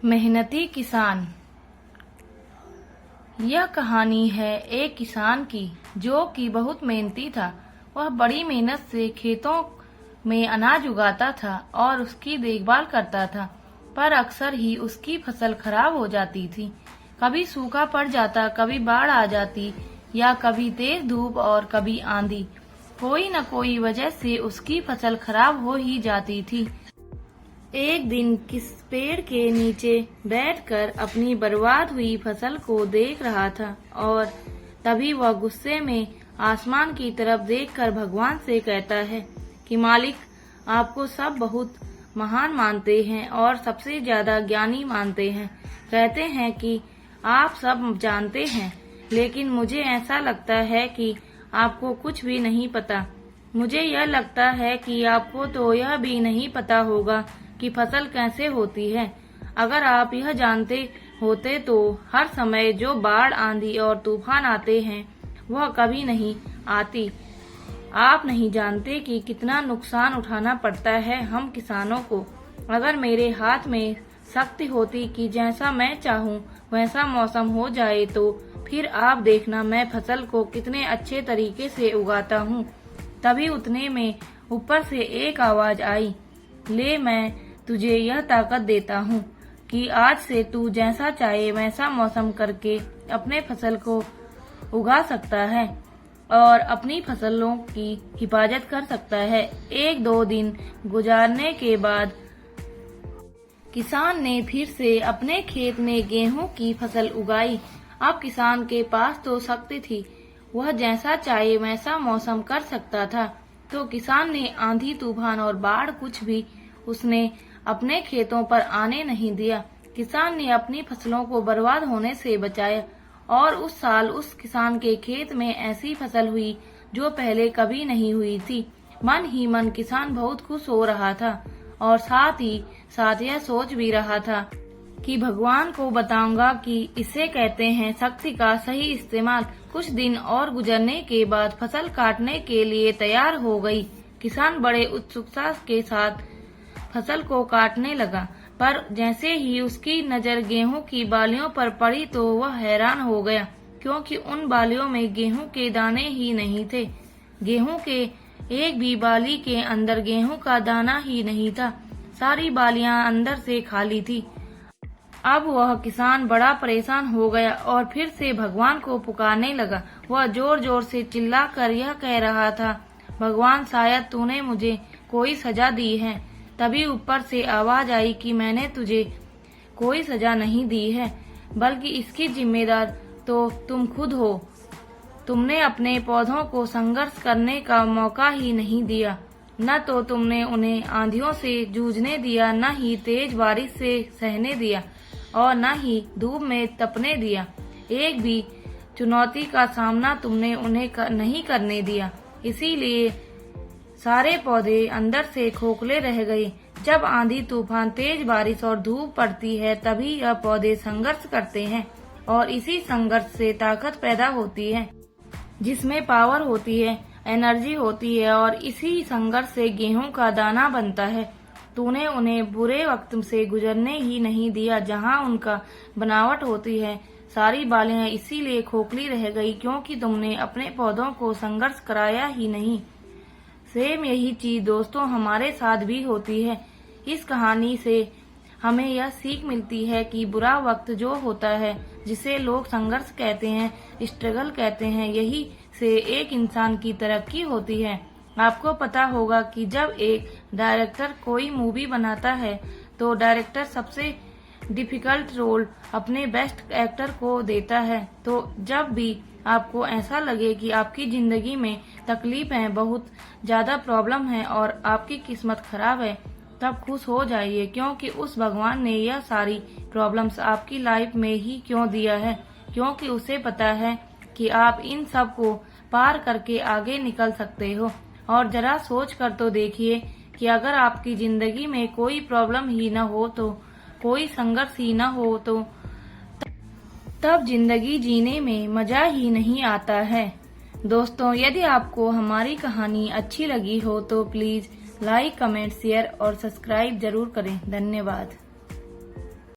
मेहनती किसान। यह कहानी है एक किसान की जो कि बहुत मेहनती था। वह बड़ी मेहनत से खेतों में अनाज उगाता था और उसकी देखभाल करता था, पर अक्सर ही उसकी फसल खराब हो जाती थी। कभी सूखा पड़ जाता, कभी बाढ़ आ जाती या कभी तेज धूप और कभी आंधी। कोई न कोई वजह से उसकी फसल खराब हो ही जाती थी। एक दिन किस पेड़ के नीचे बैठकर अपनी बर्बाद हुई फसल को देख रहा था और तभी वह गुस्से में आसमान की तरफ देखकर भगवान से कहता है कि मालिक, आपको सब बहुत महान मानते हैं और सबसे ज्यादा ज्ञानी मानते हैं। कहते हैं कि आप सब जानते हैं, लेकिन मुझे ऐसा लगता है कि आपको कुछ भी नहीं पता। मुझे यह लगता है कि आपको तो यह भी नहीं पता होगा कि फसल कैसे होती है। अगर आप यह जानते होते तो हर समय जो बाढ़, आंधी और तूफान आते हैं वह कभी नहीं आती। आप नहीं जानते कि कितना नुकसान उठाना पड़ता है हम किसानों को। अगर मेरे हाथ में शक्ति होती कि जैसा मैं चाहूँ वैसा मौसम हो जाए तो फिर आप देखना मैं फसल को कितने अच्छे तरीके से उगाता हूँ। तभी उतने में ऊपर से एक आवाज आई, ले मैं तुझे यह ताकत देता हूँ कि आज से तू जैसा चाहे वैसा मौसम करके अपने फसल को उगा सकता है और अपनी फसलों की हिफाजत कर सकता है। एक दो दिन गुजारने के बाद किसान ने फिर से अपने खेत में गेहूं की फसल उगाई। अब किसान के पास तो शक्ति थी, वह जैसा चाहे वैसा मौसम कर सकता था। तो किसान ने आंधी, तूफान और बाढ़ कुछ भी उसने अपने खेतों पर आने नहीं दिया। किसान ने अपनी फसलों को बर्बाद होने से बचाया और उस साल उस किसान के खेत में ऐसी फसल हुई जो पहले कभी नहीं हुई थी। मन ही मन किसान बहुत खुश हो रहा था और साथ ही साथ यह सोच भी रहा था कि भगवान को बताऊंगा कि इसे कहते हैं शक्ति का सही इस्तेमाल। कुछ दिन और गुजरने के बाद फसल काटने के लिए तैयार हो गई। किसान बड़े उत्सुकता के साथ फसल को काटने लगा, पर जैसे ही उसकी नजर गेहूं की बालियों पर पड़ी तो वह हैरान हो गया, क्योंकि उन बालियों में गेहूं के दाने ही नहीं थे। गेहूं के एक भी बाली के अंदर गेहूं का दाना ही नहीं था। सारी बालियां अंदर से खाली थी। अब वह किसान बड़ा परेशान हो गया और फिर से भगवान को पुकारने लगा। वह जोर जोर से चिल्लाकर यह कह रहा था, भगवान, शायद तूने मुझे कोई सजा दी है। तभी ऊपर से आवाज आई कि मैंने तुझे कोई सजा नहीं दी है, बल्कि इसकी जिम्मेदार तो तुम खुद हो। तुमने अपने पौधों को संघर्ष करने का मौका ही नहीं दिया। न तो तुमने उन्हें आंधियों से जूझने दिया, न ही तेज बारिश से सहने दिया और न ही धूप में तपने दिया। एक भी चुनौती का सामना तुमने उन्हें नहीं करने दिया। इसीलिए सारे पौधे अंदर से खोखले रह गए। जब आंधी, तूफान, तेज बारिश और धूप पड़ती है तभी यह पौधे संघर्ष करते हैं और इसी संघर्ष से ताकत पैदा होती है, जिसमें पावर होती है, एनर्जी होती है और इसी संघर्ष से गेहूं का दाना बनता है। तूने उन्हें बुरे वक्त से गुजरने ही नहीं दिया जहां उनका बनावट होती है। सारी बालियां इसीलिए खोखली रह गई क्योंकि तुमने अपने पौधों को संघर्ष कराया ही नहीं। सेम यही चीज दोस्तों हमारे साथ भी होती है। इस कहानी से हमें यह सीख मिलती है कि बुरा वक्त जो होता है, जिसे लोग संघर्ष कहते हैं, स्ट्रगल कहते हैं, यही से एक इंसान की तरक्की होती है। आपको पता होगा कि जब एक डायरेक्टर कोई मूवी बनाता है तो डायरेक्टर सबसे डिफिकल्ट रोल अपने बेस्ट एक्टर को देता है। तो जब भी आपको ऐसा लगे कि आपकी जिंदगी में तकलीफ है, बहुत ज्यादा प्रॉब्लम है और आपकी किस्मत खराब है, तब खुश हो जाइए, क्योंकि उस भगवान ने यह सारी प्रॉब्लम्स आपकी लाइफ में ही क्यों दिया है, क्योंकि उसे पता है कि आप इन सब को पार करके आगे निकल सकते हो। और जरा सोच कर तो देखिए कि अगर आपकी जिंदगी में कोई प्रॉब्लम ही न हो, तो कोई संघर्ष ही न हो, तो तब जिंदगी जीने में मजा ही नहीं आता है। दोस्तों, यदि आपको हमारी कहानी अच्छी लगी हो तो प्लीज लाइक, कमेंट, शेयर और सब्सक्राइब जरूर करें। धन्यवाद।